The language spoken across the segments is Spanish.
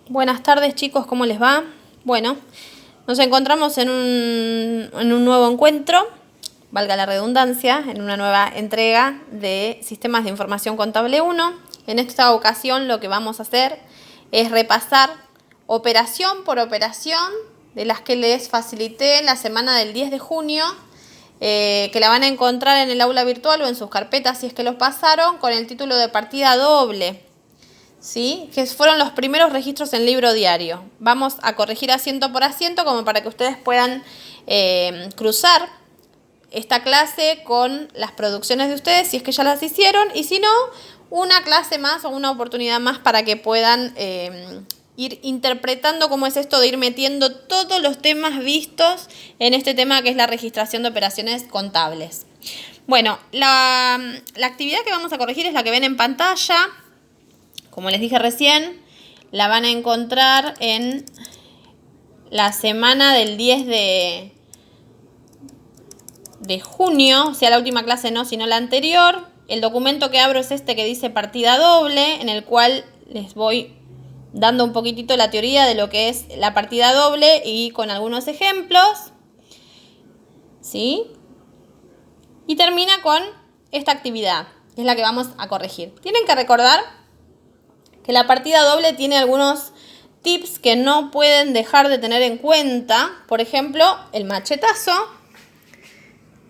Buenas tardes, chicos, ¿cómo les va? Bueno, nos encontramos en un nuevo encuentro, valga la redundancia, en una nueva entrega de Sistemas de Información Contable 1. En esta ocasión lo que vamos a hacer es repasar operación por operación de las que les facilité en la semana del 10 de junio, que la van a encontrar en el aula virtual o en sus carpetas si es que los pasaron, con el título de partida doble. ¿Sí? Que fueron los primeros registros en libro diario. Vamos a corregir asiento por asiento como para que ustedes puedan cruzar esta clase con las producciones de ustedes si es que ya las hicieron, y si no, una clase más o una oportunidad más para que puedan ir interpretando cómo es esto de ir metiendo todos los temas vistos en este tema que es la registración de operaciones contables. Bueno, la actividad que vamos a corregir es la que ven en pantalla. Como les dije recién, la van a encontrar en la semana del 10 de junio, o sea, la última clase no, sino la anterior. El documento que abro es este que dice partida doble, en el cual les voy dando un poquitito la teoría de lo que es la partida doble y con algunos ejemplos, ¿sí? Y termina con esta actividad, que es la que vamos a corregir. Tienen que recordar que la partida doble tiene algunos tips que no pueden dejar de tener en cuenta. Por ejemplo, el machetazo,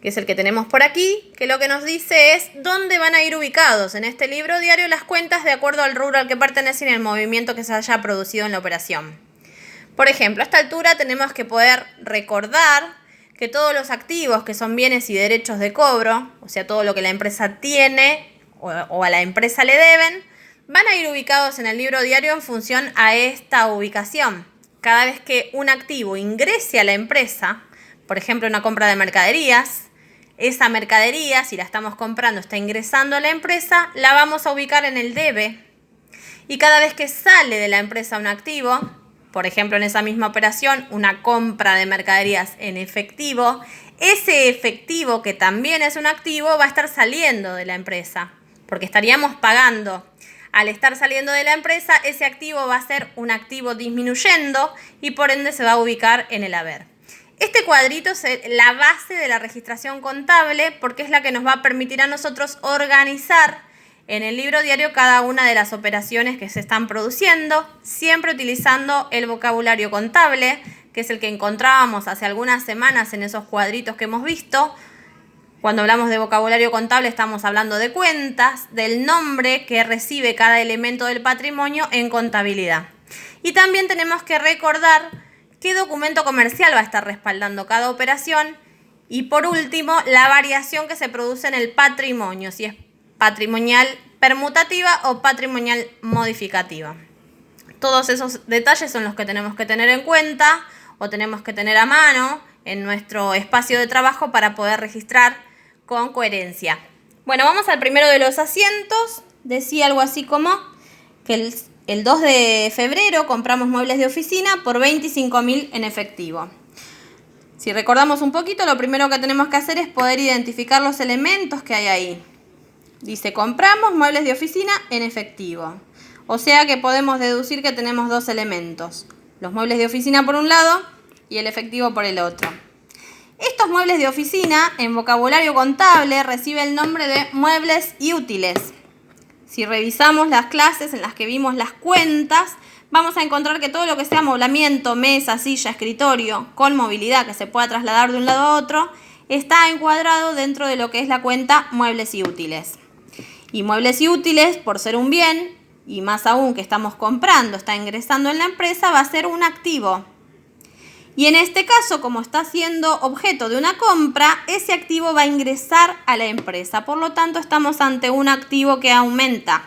que es el que tenemos por aquí, que lo que nos dice es dónde van a ir ubicados en este libro diario las cuentas de acuerdo al rubro al que pertenecen y el movimiento que se haya producido en la operación. Por ejemplo, a esta altura tenemos que poder recordar que todos los activos que son bienes y derechos de cobro, o sea, todo lo que la empresa tiene o a la empresa le deben, van a ir ubicados en el libro diario en función a esta ubicación. Cada vez que un activo ingrese a la empresa, por ejemplo, una compra de mercaderías, esa mercadería, si la estamos comprando, está ingresando a la empresa, la vamos a ubicar en el debe. Y cada vez que sale de la empresa un activo, por ejemplo, en esa misma operación, una compra de mercaderías en efectivo, ese efectivo, que también es un activo, va a estar saliendo de la empresa, porque estaríamos pagando. Al estar saliendo de la empresa, ese activo va a ser un activo disminuyendo y por ende se va a ubicar en el haber. Este cuadrito es la base de la registración contable porque es la que nos va a permitir a nosotros organizar en el libro diario cada una de las operaciones que se están produciendo, siempre utilizando el vocabulario contable, que es el que encontrábamos hace algunas semanas en esos cuadritos que hemos visto. Cuando hablamos de vocabulario contable estamos hablando de cuentas, del nombre que recibe cada elemento del patrimonio en contabilidad. Y también tenemos que recordar qué documento comercial va a estar respaldando cada operación. Y por último, la variación que se produce en el patrimonio, si es patrimonial permutativa o patrimonial modificativa. Todos esos detalles son los que tenemos que tener en cuenta o tenemos que tener a mano en nuestro espacio de trabajo para poder registrar con coherencia. Bueno, vamos al primero de los asientos. Decía algo así como que el 2 de febrero compramos muebles de oficina por 25.000 en efectivo. Si recordamos un poquito, lo primero que tenemos que hacer es poder identificar los elementos que hay ahí. Dice, compramos muebles de oficina en efectivo. O sea que podemos deducir que tenemos dos elementos. Los muebles de oficina por un lado y el efectivo por el otro. Estos muebles de oficina, en vocabulario contable, reciben el nombre de muebles y útiles. Si revisamos las clases en las que vimos las cuentas, vamos a encontrar que todo lo que sea amoblamiento, mesa, silla, escritorio, con movilidad que se pueda trasladar de un lado a otro, está encuadrado dentro de lo que es la cuenta muebles y útiles. Y muebles y útiles, por ser un bien, y más aún que estamos comprando, está ingresando en la empresa, va a ser un activo. Y en este caso, como está siendo objeto de una compra, ese activo va a ingresar a la empresa. Por lo tanto, estamos ante un activo que aumenta.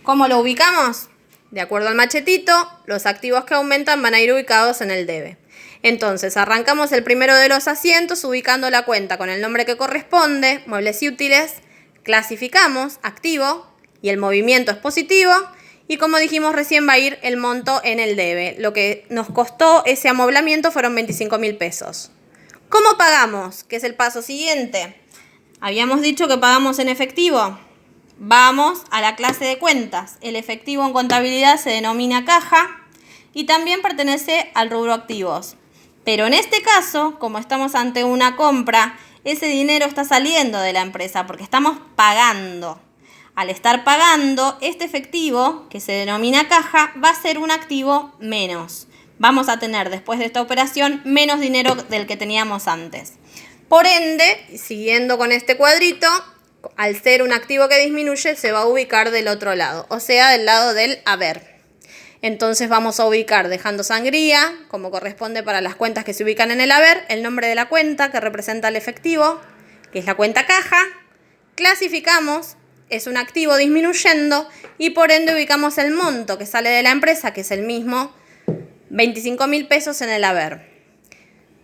¿Cómo lo ubicamos? De acuerdo al machetito, los activos que aumentan van a ir ubicados en el debe. Entonces, arrancamos el primero de los asientos ubicando la cuenta con el nombre que corresponde, muebles y útiles, clasificamos activo y el movimiento es positivo. Y como dijimos recién, va a ir el monto en el debe. Lo que nos costó ese amoblamiento fueron 25.000 pesos. ¿Cómo pagamos? Que es el paso siguiente. Habíamos dicho que pagamos en efectivo. Vamos a la clase de cuentas. El efectivo en contabilidad se denomina caja. y también pertenece al rubro activos. Pero en este caso, como estamos ante una compra, ese dinero está saliendo de la empresa porque estamos pagando. Al estar pagando, este efectivo, que se denomina caja, va a ser un activo menos. Vamos a tener después de esta operación menos dinero del que teníamos antes. Por ende, siguiendo con este cuadrito, al ser un activo que disminuye, se va a ubicar del otro lado, o sea, del lado del haber. Entonces vamos a ubicar, dejando sangría, como corresponde para las cuentas que se ubican en el haber, el nombre de la cuenta que representa el efectivo, que es la cuenta caja. Clasificamos, es un activo disminuyendo y por ende ubicamos el monto que sale de la empresa, que es el mismo, 25.000 pesos en el haber.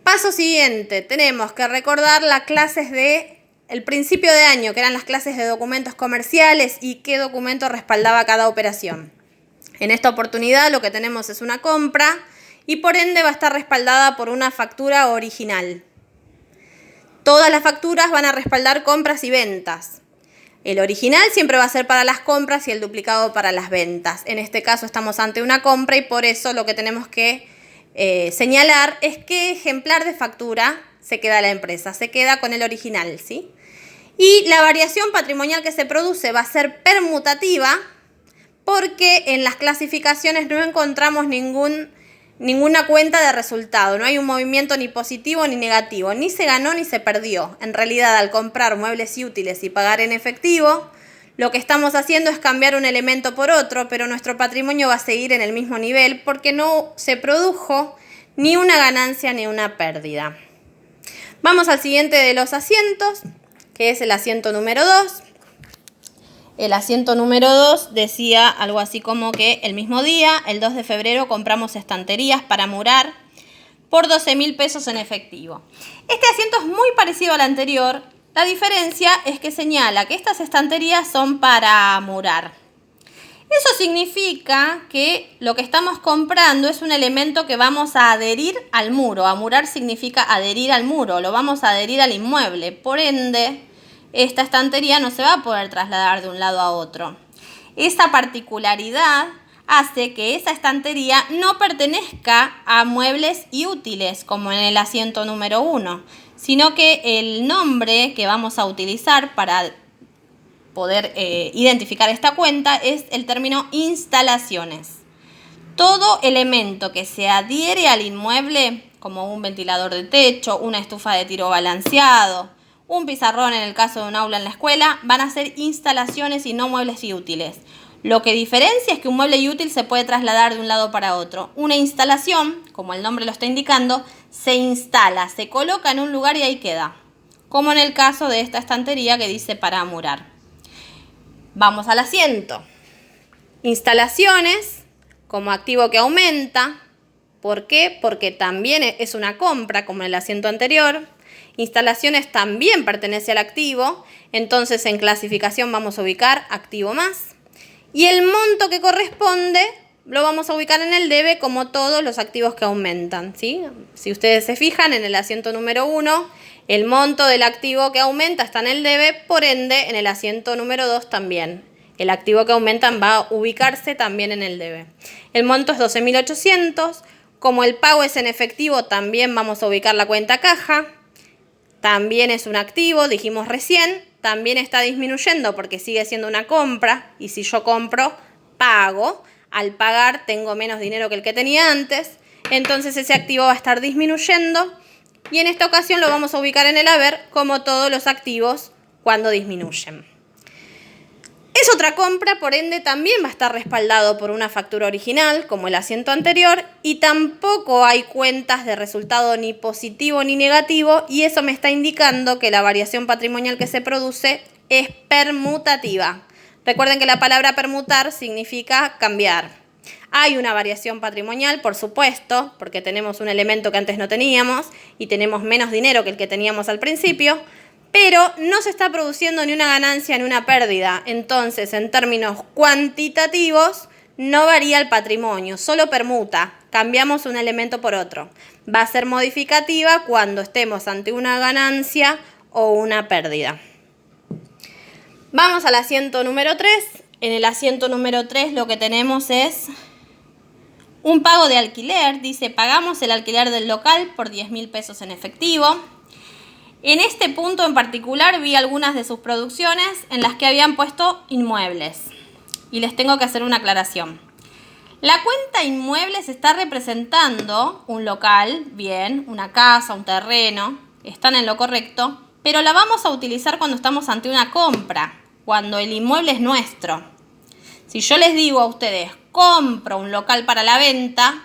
Paso siguiente, tenemos que recordar las clases del principio de año, que eran las clases de documentos comerciales y qué documento respaldaba cada operación. En esta oportunidad lo que tenemos es una compra y por ende va a estar respaldada por una factura original. Todas las facturas van a respaldar compras y ventas. El original siempre va a ser para las compras y el duplicado para las ventas. En este caso estamos ante una compra y por eso lo que tenemos que señalar es qué ejemplar de factura se queda la empresa. Se queda con el original, ¿sí? Y la variación patrimonial que se produce va a ser permutativa porque en las clasificaciones no encontramos ninguna cuenta de resultado. No hay un movimiento ni positivo ni negativo. Ni se ganó ni se perdió. En realidad, al comprar muebles y útiles y pagar en efectivo, lo que estamos haciendo es cambiar un elemento por otro, pero nuestro patrimonio va a seguir en el mismo nivel porque no se produjo ni una ganancia ni una pérdida. Vamos al siguiente de los asientos, que es el asiento número 2. El asiento número 2 decía algo así como que el mismo día, el 2 de febrero, compramos estanterías para murar por 12.000 pesos en efectivo. Este asiento es muy parecido al anterior. La diferencia es que señala que estas estanterías son para murar. Eso significa que lo que estamos comprando es un elemento que vamos a adherir al muro. Amurar significa adherir al muro, lo vamos a adherir al inmueble. Por ende, esta estantería no se va a poder trasladar de un lado a otro. Esa particularidad hace que esa estantería no pertenezca a muebles y útiles, como en el asiento número 1, sino que el nombre que vamos a utilizar para poder identificar esta cuenta es el término instalaciones. Todo elemento que se adhiere al inmueble, como un ventilador de techo, una estufa de tiro balanceado, un pizarrón en el caso de un aula en la escuela, van a ser instalaciones y no muebles y útiles. Lo que diferencia es que un mueble y útil se puede trasladar de un lado para otro. Una instalación, como el nombre lo está indicando, se instala, se coloca en un lugar y ahí queda. Como en el caso de esta estantería que dice para murar. Vamos al asiento. Instalaciones, como activo que aumenta. ¿Por qué? Porque también es una compra, como en el asiento anterior. Instalaciones también pertenece al activo, entonces en clasificación vamos a ubicar activo más. Y el monto que corresponde lo vamos a ubicar en el debe como todos los activos que aumentan, ¿sí? Si ustedes se fijan en el asiento número 1, el monto del activo que aumenta está en el debe, por ende en el asiento número 2 también. El activo que aumentan va a ubicarse también en el debe. El monto es 12.800, como el pago es en efectivo también vamos a ubicar la cuenta caja. También es un activo, dijimos recién, también está disminuyendo porque sigue siendo una compra y si yo compro, pago. Al pagar tengo menos dinero que el que tenía antes, entonces ese activo va a estar disminuyendo y en esta ocasión lo vamos a ubicar en el haber como todos los activos cuando disminuyen. Es otra compra, por ende también va a estar respaldado por una factura original, como el asiento anterior, y tampoco hay cuentas de resultado ni positivo ni negativo, y eso me está indicando que la variación patrimonial que se produce es permutativa. Recuerden que la palabra permutar significa cambiar. Hay una variación patrimonial, por supuesto, porque tenemos un elemento que antes no teníamos y tenemos menos dinero que el que teníamos al principio, pero no se está produciendo ni una ganancia ni una pérdida. Entonces, en términos cuantitativos, no varía el patrimonio, solo permuta. Cambiamos un elemento por otro. Va a ser modificativa cuando estemos ante una ganancia o una pérdida. Vamos al asiento número 3. En el asiento número 3 lo que tenemos es Un pago de alquiler, dice, pagamos el alquiler del local por 10.000 pesos en efectivo. En este punto en particular vi algunas de sus producciones en las que habían puesto inmuebles. Y les tengo que hacer una aclaración. La cuenta inmuebles está representando un local, bien, una casa, un terreno, están en lo correcto, pero la vamos a utilizar cuando estamos ante una compra, cuando el inmueble es nuestro. Si yo les digo a ustedes, compro un local para la venta,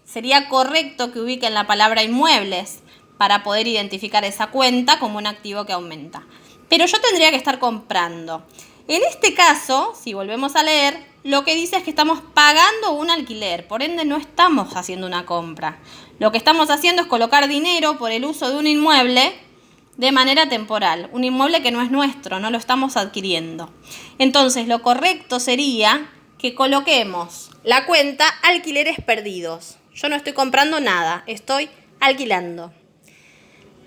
sería correcto que ubiquen la palabra inmuebles para poder identificar esa cuenta como un activo que aumenta. Pero yo tendría que estar comprando. En este caso, si volvemos a leer, lo que dice es que estamos pagando un alquiler, por ende no estamos haciendo una compra. Lo que estamos haciendo es colocar dinero por el uso de un inmueble de manera temporal, un inmueble que no es nuestro, no lo estamos adquiriendo. Entonces, lo correcto sería que coloquemos la cuenta alquileres perdidos. Yo no estoy comprando nada, estoy alquilando.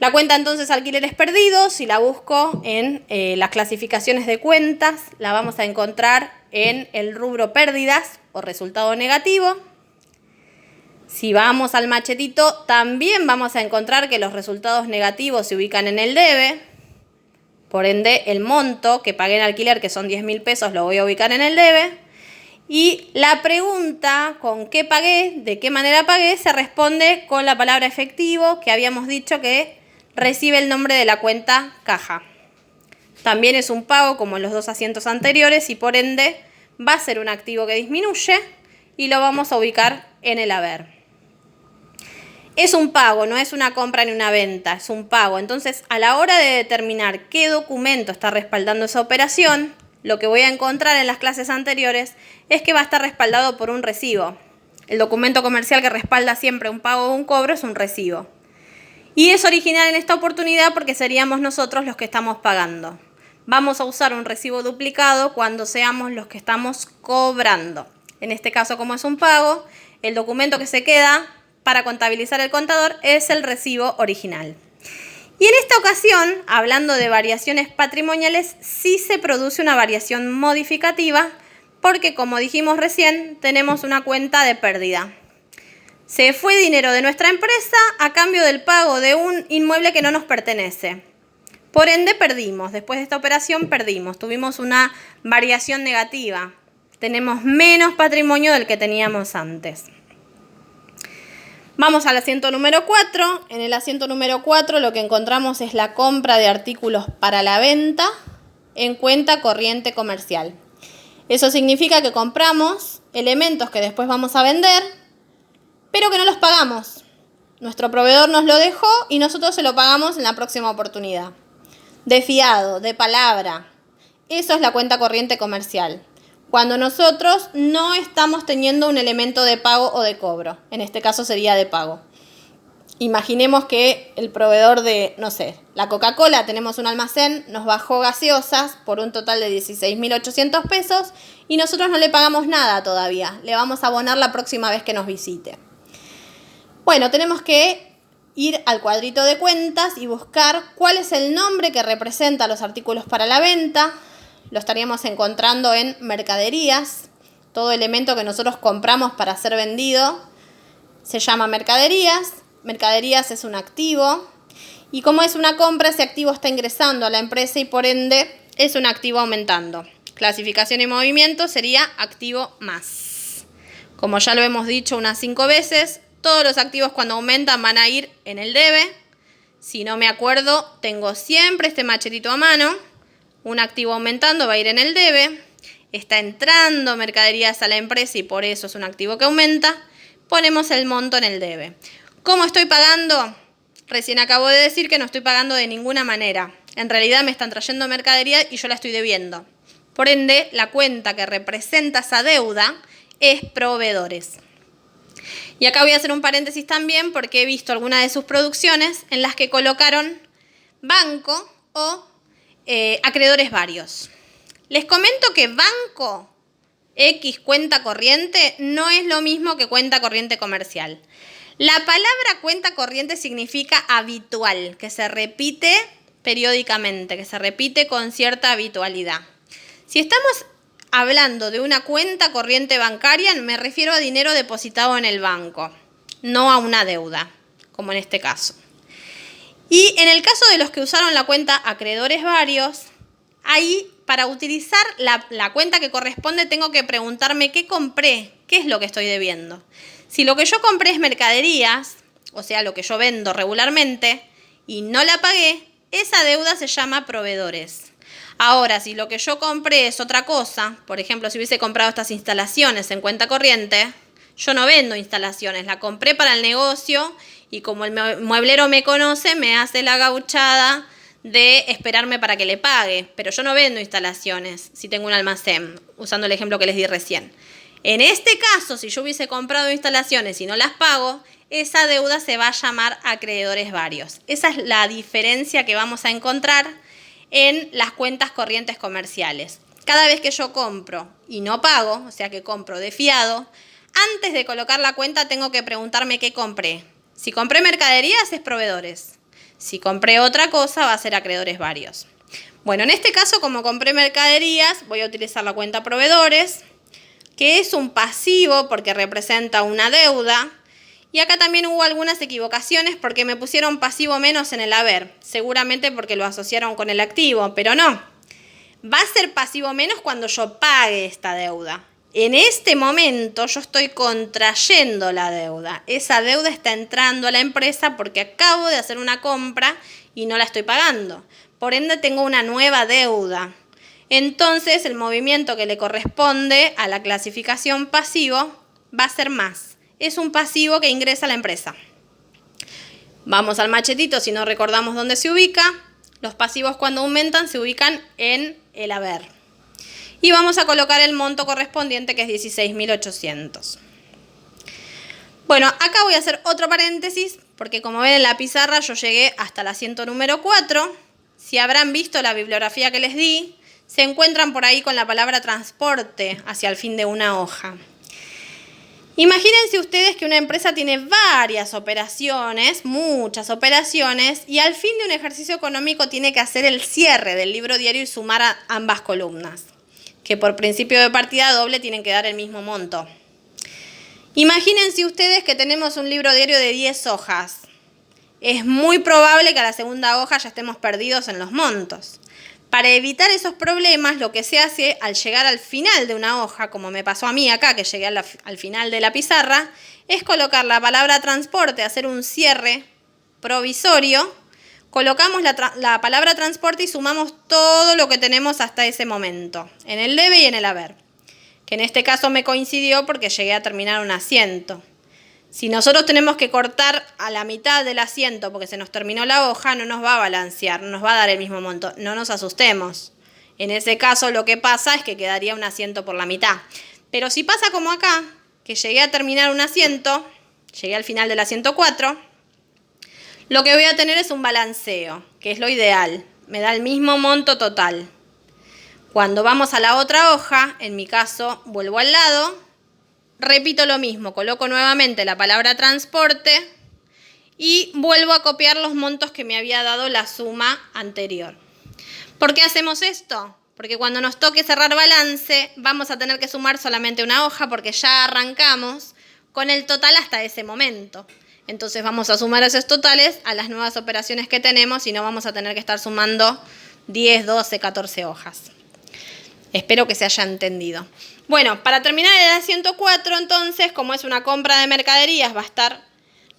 La cuenta entonces alquileres perdidos, si la busco en las clasificaciones de cuentas, la vamos a encontrar en el rubro pérdidas o resultado negativo. Si vamos al machetito, también vamos a encontrar que los resultados negativos se ubican en el debe. Por ende, el monto que pagué en alquiler, que son 10.000 pesos, lo voy a ubicar en el debe. Y la pregunta, ¿con qué pagué? ¿De qué manera pagué? Se responde con la palabra efectivo, que habíamos dicho que recibe el nombre de la cuenta caja. También es un pago como en los dos asientos anteriores y por ende va a ser un activo que disminuye y lo vamos a ubicar en el haber. Es un pago, no es una compra ni una venta, es un pago. Entonces, a la hora de determinar qué documento está respaldando esa operación, lo que voy a encontrar en las clases anteriores es que va a estar respaldado por un recibo. El documento comercial que respalda siempre un pago o un cobro es un recibo. Y es original en esta oportunidad porque seríamos nosotros los que estamos pagando. Vamos a usar un recibo duplicado cuando seamos los que estamos cobrando. En este caso, como es un pago, el documento que se queda para contabilizar el contador es el recibo original. Y en esta ocasión, hablando de variaciones patrimoniales, sí se produce una variación modificativa porque, como dijimos recién, tenemos una cuenta de pérdida. Se fue dinero de nuestra empresa a cambio del pago de un inmueble que no nos pertenece. Por ende, perdimos. Después de esta operación, perdimos. Tuvimos una variación negativa. Tenemos menos patrimonio del que teníamos antes. Vamos al asiento número 4. En el asiento número 4 lo que encontramos es la compra de artículos para la venta en cuenta corriente comercial. Eso significa que compramos elementos que después vamos a vender, pero que no los pagamos. Nuestro proveedor nos lo dejó y nosotros se lo pagamos en la próxima oportunidad. De fiado, de palabra. Eso es la cuenta corriente comercial. Cuando nosotros no estamos teniendo un elemento de pago o de cobro. En este caso sería de pago. Imaginemos que el proveedor de, no sé, la Coca-Cola, tenemos un almacén, nos bajó gaseosas por un total de 16.800 pesos y nosotros no le pagamos nada todavía. Le vamos a abonar la próxima vez que nos visite. Bueno, tenemos que ir al cuadrito de cuentas y buscar cuál es el nombre que representa los artículos para la venta. Lo estaríamos encontrando en mercaderías. Todo elemento que nosotros compramos para ser vendido se llama mercaderías. Mercaderías es un activo. Y como es una compra, ese activo está ingresando a la empresa y por ende es un activo aumentando. Clasificación y movimiento sería activo más. Como ya lo hemos dicho unas 5 veces, todos los activos cuando aumentan van a ir en el debe. Si no me acuerdo, tengo siempre este machetito a mano. Un activo aumentando va a ir en el debe. Está entrando mercaderías a la empresa y por eso es un activo que aumenta. Ponemos el monto en el debe. ¿Cómo estoy pagando? Recién acabo de decir que no estoy pagando de ninguna manera. En realidad me están trayendo mercadería y yo la estoy debiendo. Por ende, la cuenta que representa esa deuda es proveedores. Y acá voy a hacer un paréntesis también porque he visto algunas de sus producciones en las que colocaron banco o acreedores varios. Les comento que banco X cuenta corriente no es lo mismo que cuenta corriente comercial. La palabra cuenta corriente significa habitual, que se repite periódicamente, que se repite con cierta habitualidad. Si estamos hablando de una cuenta corriente bancaria, me refiero a dinero depositado en el banco, no a una deuda, como en este caso. Y en el caso de los que usaron la cuenta acreedores varios, ahí para utilizar la cuenta que corresponde tengo que preguntarme qué compré, qué es lo que estoy debiendo. Si lo que yo compré es mercaderías, o sea, lo que yo vendo regularmente, y no la pagué, esa deuda se llama proveedores. Ahora, si lo que yo compré es otra cosa, por ejemplo, si hubiese comprado estas instalaciones en cuenta corriente, yo no vendo instalaciones, la compré para el negocio y como el mueblero me conoce, me hace la gauchada de esperarme para que le pague, pero yo no vendo instalaciones si tengo un almacén, usando el ejemplo que les di recién. En este caso, si yo hubiese comprado instalaciones y no las pago, esa deuda se va a llamar acreedores varios. Esa es la diferencia que vamos a encontrar en las cuentas corrientes comerciales. Cada vez que yo compro y no pago, o sea que compro de fiado, antes de colocar la cuenta tengo que preguntarme qué compré. Si compré mercaderías es proveedores. Si compré otra cosa va a ser acreedores varios. Bueno, en este caso como compré mercaderías voy a utilizar la cuenta proveedores, que es un pasivo porque representa una deuda. Y acá también hubo algunas equivocaciones porque me pusieron pasivo menos en el haber, seguramente porque lo asociaron con el activo, pero no. Va a ser pasivo menos cuando yo pague esta deuda. En este momento yo estoy contrayendo la deuda. Esa deuda está entrando a la empresa porque acabo de hacer una compra y no la estoy pagando. Por ende tengo una nueva deuda. Entonces el movimiento que le corresponde a la clasificación pasivo va a ser más. Es un pasivo que ingresa a la empresa. Vamos al machetito si no recordamos dónde se ubica. Los pasivos cuando aumentan se ubican en el haber. Y vamos a colocar el monto correspondiente que es 16.800. Bueno, acá voy a hacer otro paréntesis porque como ven en la pizarra yo llegué hasta el asiento número 4. Si habrán visto la bibliografía que les di, se encuentran por ahí con la palabra transporte hacia el fin de una hoja. Imagínense ustedes que una empresa tiene varias operaciones, muchas operaciones, y al fin de un ejercicio económico tiene que hacer el cierre del libro diario y sumar a ambas columnas, que por principio de partida doble tienen que dar el mismo monto. Imagínense ustedes que tenemos un libro diario de 10 hojas. Es muy probable que a la segunda hoja ya estemos perdidos en los montos. Para evitar esos problemas, lo que se hace al llegar al final de una hoja, como me pasó a mí acá, que llegué al final de la pizarra, es colocar la palabra transporte, hacer un cierre provisorio, colocamos la palabra transporte y sumamos todo lo que tenemos hasta ese momento, en el debe y en el haber, que en este caso me coincidió porque llegué a terminar un asiento. Si nosotros tenemos que cortar a la mitad del asiento porque se nos terminó la hoja, no nos va a balancear, no nos va a dar el mismo monto. No nos asustemos. En ese caso lo que pasa es que quedaría un asiento por la mitad. Pero si pasa como acá, que llegué a terminar un asiento, llegué al final del asiento 4, lo que voy a tener es un balanceo, que es lo ideal. Me da el mismo monto total. Cuando vamos a la otra hoja, en mi caso vuelvo al lado. Repito lo mismo, coloco nuevamente la palabra transporte y vuelvo a copiar los montos que me había dado la suma anterior. ¿Por qué hacemos esto? Porque cuando nos toque cerrar balance vamos a tener que sumar solamente una hoja porque ya arrancamos con el total hasta ese momento. Entonces vamos a sumar esos totales a las nuevas operaciones que tenemos y no vamos a tener que estar sumando 10, 12, 14 hojas. Espero que se haya entendido. Bueno, para terminar el asiento 4, entonces, como es una compra de mercaderías, va a estar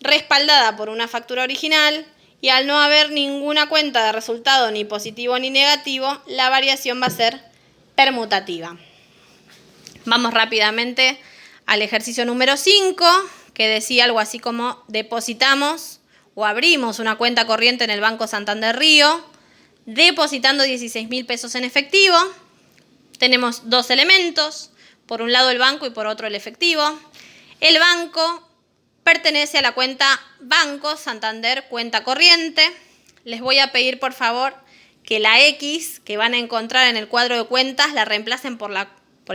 respaldada por una factura original y al no haber ninguna cuenta de resultado ni positivo ni negativo, la variación va a ser permutativa. Vamos rápidamente al ejercicio número 5, que decía algo así como depositamos o abrimos una cuenta corriente en el Banco Santander Río, depositando 16.000 pesos en efectivo. Tenemos dos elementos, por un lado el banco y por otro el efectivo. El banco pertenece a la cuenta Banco Santander Cuenta Corriente. Les voy a pedir por favor que la X que van a encontrar en el cuadro de cuentas la reemplacen por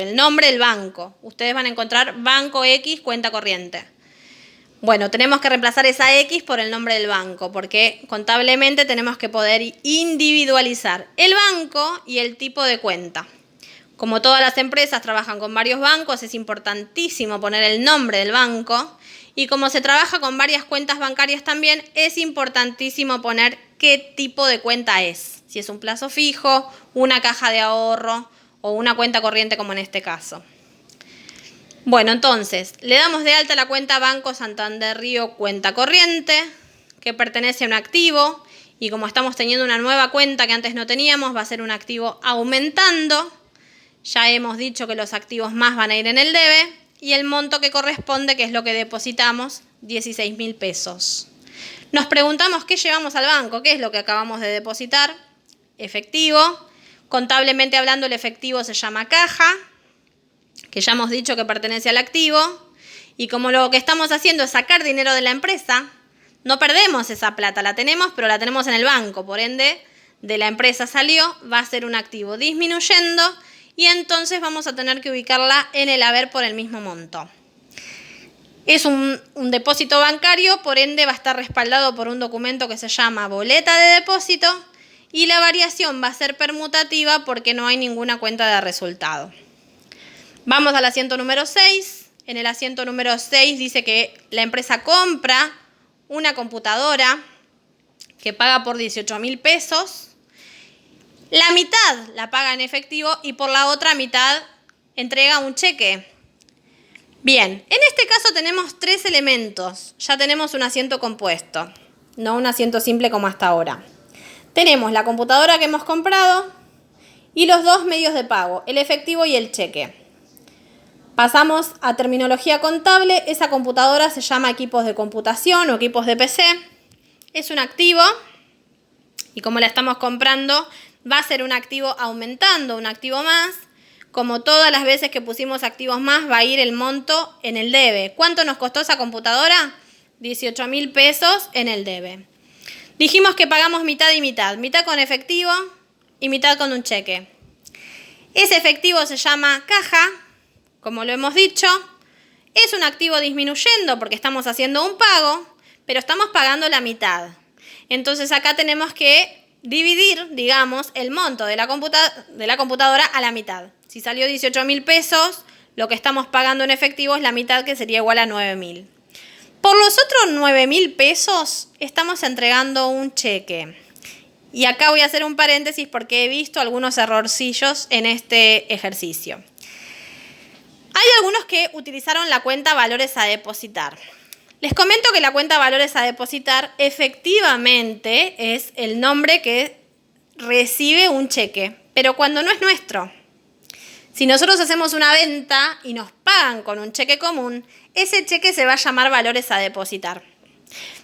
el nombre del banco. Ustedes van a encontrar Banco X Cuenta Corriente. Bueno, tenemos que reemplazar esa X por el nombre del banco porque contablemente tenemos que poder individualizar el banco y el tipo de cuenta. Como todas las empresas trabajan con varios bancos, es importantísimo poner el nombre del banco. Y como se trabaja con varias cuentas bancarias también, es importantísimo poner qué tipo de cuenta es. Si es un plazo fijo, una caja de ahorro o una cuenta corriente como en este caso. Bueno, entonces, le damos de alta la cuenta Banco Santander Río Cuenta Corriente, que pertenece a un activo. Y como estamos teniendo una nueva cuenta que antes no teníamos, va a ser un activo aumentando. Ya hemos dicho que los activos más van a ir en el debe y el monto que corresponde, que es lo que depositamos, 16.000 pesos. Nos preguntamos qué llevamos al banco, qué es lo que acabamos de depositar. Efectivo. Contablemente hablando, el efectivo se llama caja, que ya hemos dicho que pertenece al activo. Y como lo que estamos haciendo es sacar dinero de la empresa, no perdemos esa plata, la tenemos, pero la tenemos en el banco. Por ende, de la empresa salió, va a ser un activo disminuyendo y entonces vamos a tener que ubicarla en el haber por el mismo monto. Es un depósito bancario, por ende va a estar respaldado por un documento que se llama boleta de depósito y la variación va a ser permutativa porque no hay ninguna cuenta de resultado. Vamos al asiento número 6. En el asiento número 6 dice que la empresa compra una computadora que paga por 18.000 pesos. La mitad la paga en efectivo y por la otra mitad entrega un cheque. Bien, en este caso tenemos 3 elementos. Ya tenemos un asiento compuesto, no un asiento simple como hasta ahora. Tenemos la computadora que hemos comprado y los 2 medios de pago, el efectivo y el cheque. Pasamos a terminología contable. Esa computadora se llama equipos de computación o equipos de PC. Es un activo y como la estamos comprando, va a ser un activo aumentando, un activo más. Como todas las veces que pusimos activos más, va a ir el monto en el debe. ¿Cuánto nos costó esa computadora? 18.000 pesos en el debe. Dijimos que pagamos mitad y mitad. Mitad con efectivo y mitad con un cheque. Ese efectivo se llama caja. Como lo hemos dicho, es un activo disminuyendo porque estamos haciendo un pago, pero estamos pagando la mitad. Entonces acá tenemos que dividir, digamos, el monto de la computadora a la mitad. Si salió 18.000 pesos, lo que estamos pagando en efectivo es la mitad, que sería igual a 9.000. Por los otros 9.000 pesos estamos entregando un cheque. Y acá voy a hacer un paréntesis porque he visto algunos errorcillos en este ejercicio. Hay algunos que utilizaron la cuenta valores a depositar. Les comento que la cuenta valores a depositar efectivamente es el nombre que recibe un cheque, pero cuando no es nuestro. Si nosotros hacemos una venta y nos pagan con un cheque común, ese cheque se va a llamar valores a depositar.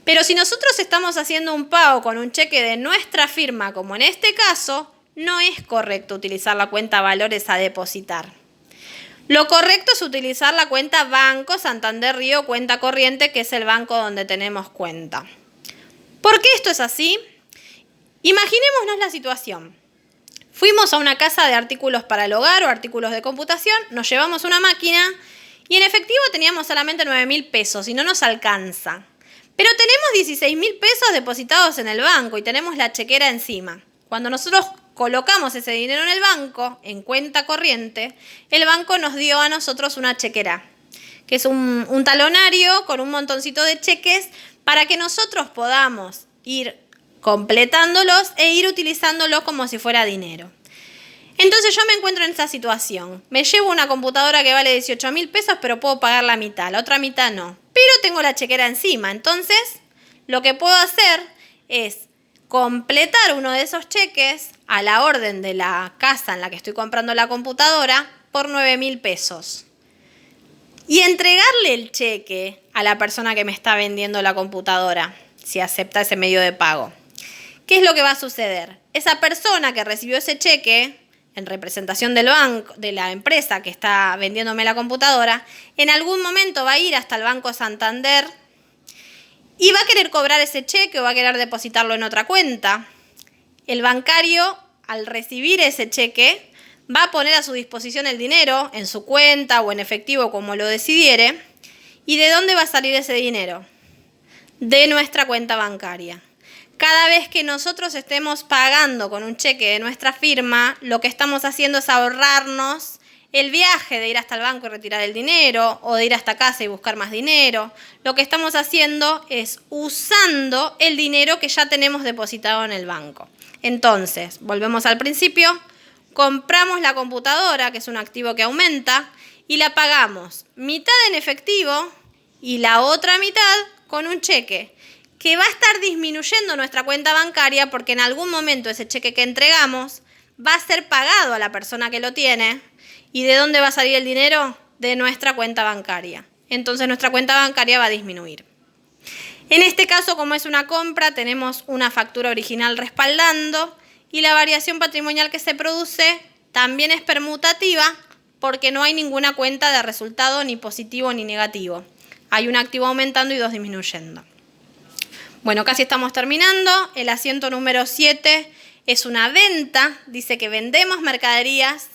Pero si nosotros estamos haciendo un pago con un cheque de nuestra firma, como en este caso, no es correcto utilizar la cuenta valores a depositar. Lo correcto es utilizar la cuenta Banco Santander Río Cuenta Corriente, que es el banco donde tenemos cuenta. ¿Por qué esto es así? Imaginémonos la situación. Fuimos a una casa de artículos para el hogar o artículos de computación, nos llevamos una máquina y en efectivo teníamos solamente 9.000 pesos y no nos alcanza. Pero tenemos 16.000 pesos depositados en el banco y tenemos la chequera encima. Cuando nosotros colocamos ese dinero en el banco, en cuenta corriente, el banco nos dio a nosotros una chequera, que es un talonario con un montoncito de cheques para que nosotros podamos ir completándolos e ir utilizándolos como si fuera dinero. Entonces yo me encuentro en esa situación. Me llevo una computadora que vale 18.000 pesos, pero puedo pagar la mitad, la otra mitad no. Pero tengo la chequera encima, entonces lo que puedo hacer es completar uno de esos cheques a la orden de la casa en la que estoy comprando la computadora por 9.000 pesos. Y entregarle el cheque a la persona que me está vendiendo la computadora, si acepta ese medio de pago. ¿Qué es lo que va a suceder? Esa persona que recibió ese cheque en representación del banco, de la empresa que está vendiéndome la computadora, en algún momento va a ir hasta el Banco Santander y va a querer cobrar ese cheque o va a querer depositarlo en otra cuenta. El bancario, al recibir ese cheque, va a poner a su disposición el dinero en su cuenta o en efectivo, como lo decidiere. ¿Y de dónde va a salir ese dinero? De nuestra cuenta bancaria. Cada vez que nosotros estemos pagando con un cheque de nuestra firma, lo que estamos haciendo es ahorrarnos el viaje de ir hasta el banco y retirar el dinero, o de ir hasta casa y buscar más dinero. Lo que estamos haciendo es usando el dinero que ya tenemos depositado en el banco. Entonces, volvemos al principio, compramos la computadora, que es un activo que aumenta, y la pagamos mitad en efectivo y la otra mitad con un cheque, que va a estar disminuyendo nuestra cuenta bancaria porque en algún momento ese cheque que entregamos va a ser pagado a la persona que lo tiene. ¿Y de dónde va a salir el dinero? De nuestra cuenta bancaria. Entonces nuestra cuenta bancaria va a disminuir. En este caso, como es una compra, tenemos una factura original respaldando y la variación patrimonial que se produce también es permutativa porque no hay ninguna cuenta de resultado ni positivo ni negativo. Hay un activo aumentando y dos disminuyendo. Bueno, casi estamos terminando. El asiento número 7 es una venta. Dice que vendemos mercaderías